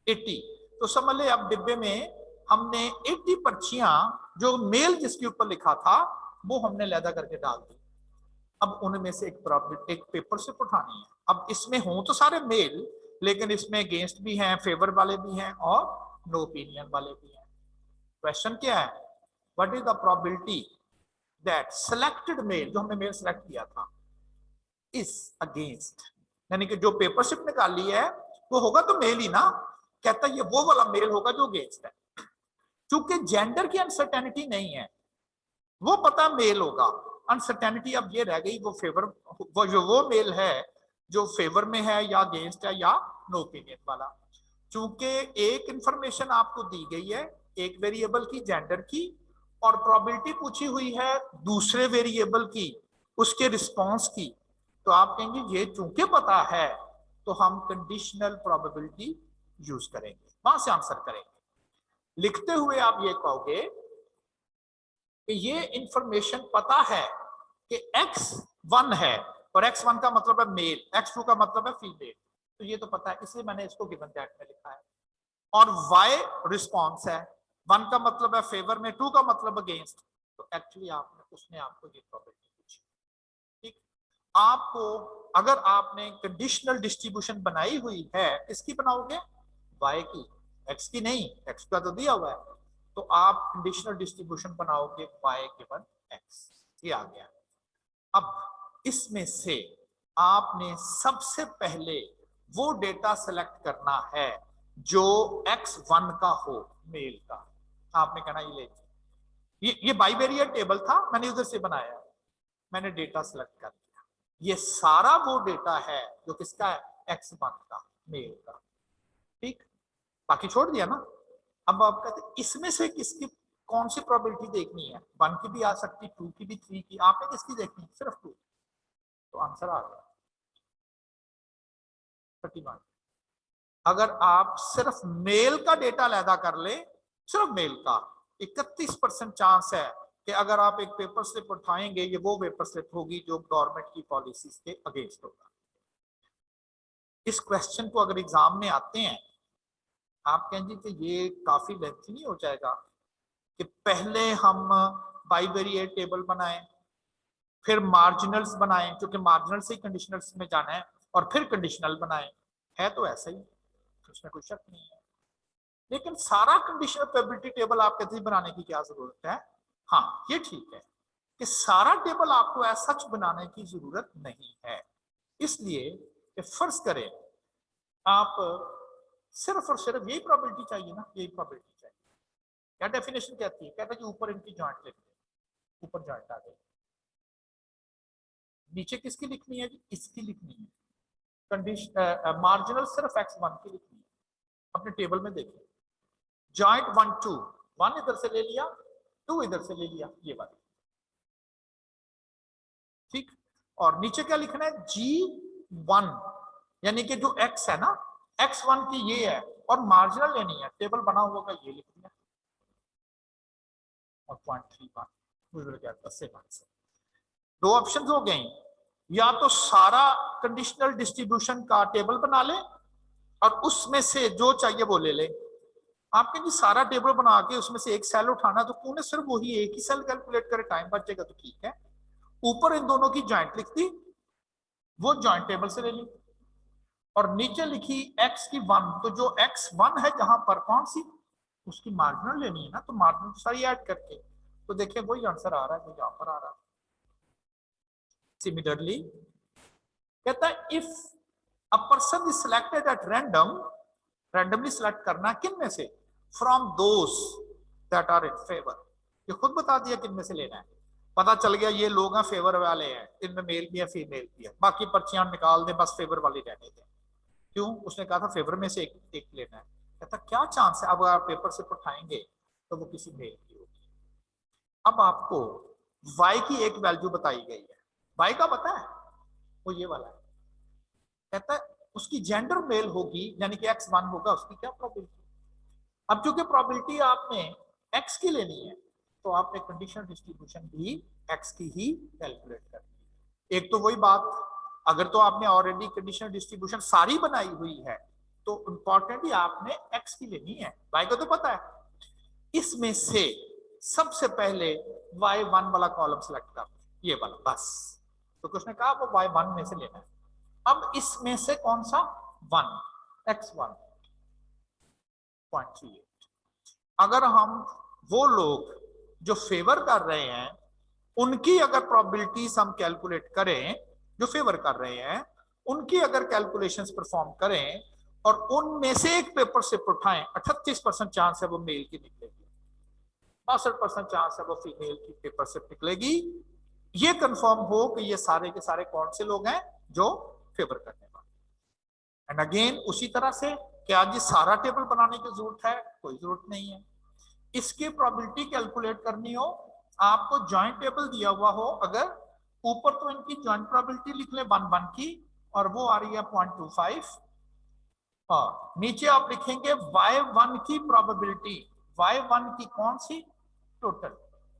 80। तो समझ ले अब डिब्बे में हमने 80 पर्चियां जो मेल जिसके ऊपर लिखा था वो हमने अलहदा करके डाल दी। अब उनमें से एक पेपर स्लिप उठानी है। अब इसमें हों तो सारे मेल, लेकिन इसमें अगेंस्ट भी हैं, फेवर वाले भी हैं और नो ओपिनियन वाले भी हैं। क्वेश्चन क्या है, what is the probability that selected male, जो हमने मेल सेलेक्ट किया था, इज अगेंस्ट, यानी कि जो पेपर स्लिप निकाली है वो होगा तो मेल ही ना, कहता है ये वो वाला मेल होगा जो अगेंस्ट है। चूंकि जेंडर की अनसर्टेनिटी नहीं है, वो पता मेल होगा, अनसर्टेनिटी अब ये रह गई वो फेवर, वो मेल है जो फेवर में है या अगेंस्ट है या नो ओपिनियन वाला। चूंकि एक इंफॉर्मेशन आपको दी गई है एक वेरिएबल की, जेंडर की, और प्रोबेबिलिटी पूछी हुई है दूसरे वेरिएबल की, उसके रिस्पॉन्स की, तो आप कहेंगे ये चूंकि पता है तो हम कंडीशनल प्रोबेबिलिटी यूज करेंगे, वहां से आंसर करेंगे। लिखते हुए आप ये कहोगे कि ये इंफॉर्मेशन पता है कि x1 है और x1 का मतलब है मेल, x2 का मतलब है फीमेल, तो ये तो पता है, इसलिए मैंने इसको गिवन दैट में लिखा है। और y रिस्पॉन्स है, 1 का मतलब है फेवर में, 2 का मतलब अगेंस्ट, तो एक्चुअली आपने उसने आपको ये प्रोबेबिलिटी पूछी। ठीक, आपको अगर आपने कंडीशनल डिस्ट्रीब्यूशन बनाई हुई है, किसकी बनाओगे, y की, x की नहीं, x का तो दिया हुआ है, तो आप कंडीशनल डिस्ट्रीब्यूशन बनाओगे y गिवन x, ये आ गया। अब इसमें से आपने सबसे पहले वो डेटा सेलेक्ट करना है जो x1 का हो, मेल का। आपने कहना ये ले, ये बाइवेरिएट टेबल था, मैंने उधर से बनाया, मैंने डेटा सेलेक्ट कर दिया, ये सारा वो डेटा है जो किसका है, x1 का, मेल का। ठीक, बाकी छोड़ दिया ना। अब आप कहते इसमें से किसकी कौन सी प्रोबेबिलिटी देखनी है, 1 की भी आ सकती, 2 की भी, 3 की, आपने किसकी देखनी है, सिर्फ 2, तो आंसर आ गया 31। अगर आप सिर्फ मेल का डेटा अलहदा कर ले, सिर्फ मेल का, 31% चांस है कि अगर आप एक पेपर स्लिप उठाएंगे ये वो पेपर स्लिप होगी जो गवर्नमेंट की पॉलिसीज के अगेंस्ट होगा। इस क्वेश्चन को अगर एग्जाम में आते हैं, आप कहेंगे कि ये काफी लेंथी नहीं हो जाएगा कि पहले हम बाइवेरिएट टेबल बनाएं, फिर मार्जिनल्स बनाएं, क्योंकि मार्जिनल से ही कंडीशनल्स में जाना है, और फिर कंडीशनल बनाएं। है तो ऐसा ही, उसमें कोई शक नहीं है। लेकिन सारा कंडीशनल प्रोबेबिलिटी टेबल आप कहते हैं बनाने की क्या जरूरत है? हाँ, ये ठीक है कि सारा टेबल आपको ऐसा सच बनाने की जरूरत नहीं है। इसलिए कि फर्ज करें आप सिर्फ और सिर्फ यही प्रोबेबिलिटी चाहिए ना, यही प्रोबेबिलिटी चाहिए। क्या डेफिनेशन कहती है? कहता है कि ऊपर इनकी जॉइंट लिख दे, ऊपर जॉइंट आ गई, नीचे किसकी लिखनी है जी? इसकी लिखनी है। कंडीशन मार्जिनल सिर्फ x1 की लिखनी है। अपने टेबल में देखिए, जॉइंट 1 2, 1 इधर से ले लिया, 2 इधर से ले लिया, ये वाली, ठीक। और नीचे क्या लिखना है? G1, यानी कि जो x है ना, x1 की ये है, और मार्जिनल लेनी है, टेबल बना हुआ का ये लिख दिया, और 0.31 दो ऑप्शन हो गए, या तो सारा कंडीशनल डिस्ट्रीब्यूशन का टेबल बना ले और उसमें से जो चाहिए वो ले ले। आपके जी सारा टेबल बना के उसमें से एक सेल उठाना, तो क्यों ना सिर्फ वही एक ही सेल कैलकुलेट करे, टाइम बचेगा तो ठीक है। ऊपर इन दोनों की जॉइंट लिख दी, वो जॉइंट टेबल से ले ली, और नीचे लिखी x की 1, तो जो x1 है जहां पर कौन सी उसकी मार्जिनल लेनी है ना, तो मार्जिनल सारी ऐड करके, तो देखिए वही आंसर आ रहा है जो यहां पर आ रहा है। सिमिलरली कहता है if a person is selected at random, randomly select करना किन में से? From those that are in favour, ये खुद बता दिया किन में से लेना है। पता चल गया ये लोग हैं फेवर वाले हैं, इनमें मेल भी है फीमेल भी है, बाकी पर्चियां निकाल दे, बस फेवर वाली रहने दें। क्यों? उसने कहा था फेवर में से एक लेना है। कहता क्या चांस है अब आप पेपर से उठाएंगे तो वो किसी मेल की होगी। अब आपको y की एक वैल्यू बताई गई है, y का पता है वो ये वाला है। कहता है उसकी जेंडर मेल होगी, यानी कि x1 होगा, उसकी क्या प्रोबेबिलिटी? अब चूंकि प्रोबेबिलिटी आपने x की लेनी है, तो आपने कंडीशनल डिस्ट्रीब्यूशन भी x की ही कैलकुलेट करनी है। एक तो वही बात, अगर तो आपने ऑलरेडी कंडीशनल डिस्ट्रीब्यूशन सारी बनाई हुई है, तो इंपॉर्टेंटली आपने x की लेनी है, y को तो पता है। इसमें से सबसे पहले y1 वाला कॉलम सेलेक्ट कर, ये वाला बस, तो उसने कहा वो y1 में से लेना है। अब इसमें से कौन सा? 1, x1 0.38। अगर हम वो लोग जो फेवर कर रहे हैं उनकी अगर प्रोबेबिलिटीज हम कैलकुलेट करें, जो फेवर कर रहे हैं उनकी अगर कैलकुलेशंस परफॉर्म करें और उनमें से एक पेपर से उठाएं, 38% चांस है वो मेल की निकलेगी, 62% चांस है वो फीमेल की पेपर से निकलेगी। ये कंफर्म हो कि ये सारे के सारे कौन से लोग हैं जो फेवर करने वाले। एंड अगेन उसी तरह से क्या जी सारा टेबल बनाने की जरूरत है? कोई जरूरत नहीं है। इसकी प्रोबेबिलिटी कैलकुलेट करनी हो, आपको जॉइंट टेबल दिया हुआ हो, अगर ऊपर तो इनकी जॉइंट प्रोबेबिलिटी लिख ले 1 की, और वो आ रही है 0.25, और नीचे आप लिखेंगे y1 की प्रोबेबिलिटी, y1 की कौन सी? टोटल,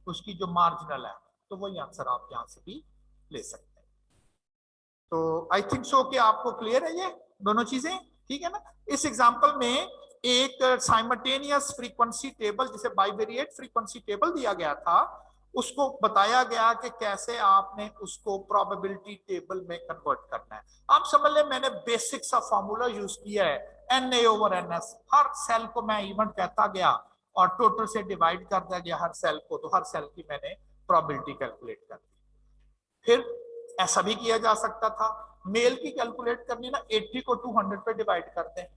उसकी जो मार्जिनल है, तो वही आंसर आप यहां से भी ले सकते हैं। तो आई थिंक सो कि आपको क्लियर है ये दोनों चीजें, ठीक है ना। इस एग्जांपल में एक साइमल्टेनियस फ्रीक्वेंसी टेबल, जिसे बाइवेरिएट फ्रीक्वेंसी टेबल दिया गया था, उसको बताया गया कि कैसे आपने उसको प्रोबेबिलिटी टेबल में कन्वर्ट करना है। आप समझ लें मैंने बेसिक सा फॉर्मूला यूज किया है, NA/NS, हर सेल को मैं इवेंट कहता गया और टोटल से डिवाइड कर दिया गया हर सेल को, तो हर सेल की मैंने प्रोबेबिलिटी कैलकुलेट कर दी। फिर ऐसा भी किया जा सकता था, मेल की कैलकुलेट करनी ना, 80 को 200 पे डिवाइड कर दें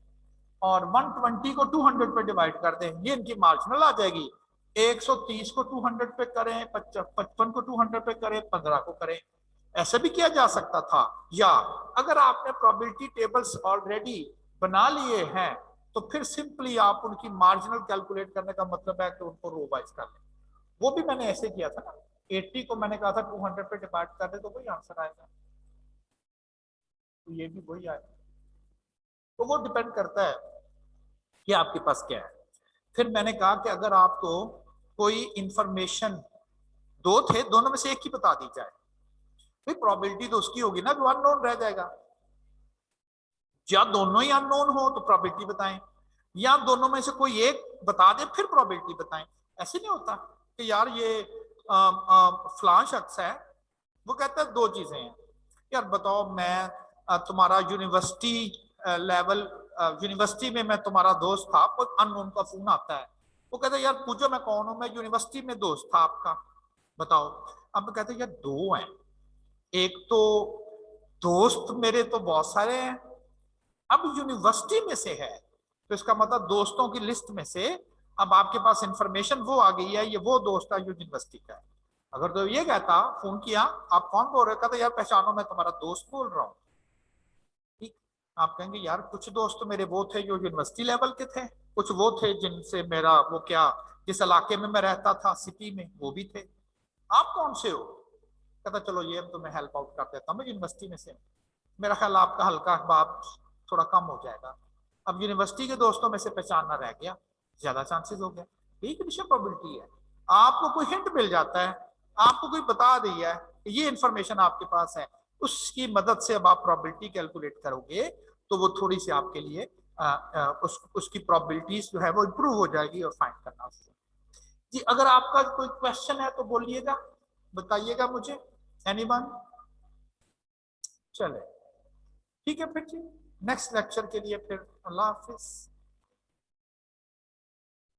और 120 को 200 पे डिवाइड कर दें, ये इनकी मार्जिनल आ जाएगी। 130 को 200 पे करें, 55 को 200 पे करें, 15 को करें, ऐसा भी किया जा सकता था। या अगर आपने प्रोबेबिलिटी टेबल्स ऑलरेडी बना लिए हैं, तो फिर सिंपली आप उनकी मार्जिनल कैलकुलेट करने का मतलब है कि उनको रो वाइज कर लें। वो भी मैंने ऐसे किया था ना, 80 को मैंने कहा था 200 पे डिवाइड कर दे तो वही आंसर आएगा, तो ये भी वही आएगा। तो वो डिपेंड करता है कि आपके पास क्या है। फिर मैंने कहा कि अगर आपको कोई इंफॉर्मेशन दो थे, दोनों में से एक ही बता दी जाए, भाई प्रोबेबिलिटी तो उसकी होगी ना जो अननोन रह जाएगा। या दोनों ही अननोन हो तो प्रोबेबिलिटी बताएं, या दोनों में से कोई एक बता दे फिर प्रोबेबिलिटी बताएं। ऐसे नहीं होता कि यार ये फलां शख्स है, वो कहता है दो चीजें हैं, यार बताओ मैं तुम्हारा यूनिवर्सिटी लेवल, यूनिवर्सिटी में मैं तुम्हारा दोस्त था, अननोन का फोन आता है, वो कहता है यार पूछो मैं कौन हूं, मैं यूनिवर्सिटी में दोस्त था आपका, बताओ। अब कहते हैं यार दो हैं, एक तो दोस्त मेरे तो बहुत सारे हैं, अब यूनिवर्सिटी में से है तो इसका मतलब दोस्तों की लिस्ट में से अब आपके पास इंफॉर्मेशन वो आ गई है, ये वो दोस्त है जो यूनिवर्सिटी का है। अगर तो ये कहता, फोन किया, आप कौन बोल रहे हो, कहता यार पहचानो मैं तुम्हारा दोस्त बोल रहा हूँ। ठीक, आप कहेंगे यार कुछ दोस्त तो मेरे वो थे जो यूनिवर्सिटी लेवल के थे, कुछ वो थे जिनसे मेरा वो क्या, जिस इलाके में मैं रहता था सिटी में वो भी थे, आप कौन से हो। कहता चलो ये तुम्हें हेल्प आउट कर देता हूँ, मैं यूनिवर्सिटी में से हूँ, मेरा ख्याल आपका हल्का बाप थोड़ा कम हो जाएगा। अब यूनिवर्सिटी के दोस्तों में से पहचानना रह गया, ज्यादा चांसेस हो गए। यही कंडीशन प्रोबेबिलिटी है। आपको कोई हिंट मिल जाता है, आपको कोई बता दिया है, ये इंफॉर्मेशन आपके पास है, उसकी मदद से अब आप प्रोबेबिलिटी कैलकुलेट करोगे तो वो थोड़ी सी आपके लिए उसकी प्रोबेबिलिटीज जो है वो इंप्रूव हो जाएगी और फाइंड करना उससे। जी अगर आपका कोई क्वेश्चन है तो बोलिएगा, बताइएगा मुझे, एनीवन। चले ठीक है फिर जी, नेक्स्ट लेक्चर के लिए फिर अल्लाह हाफिज।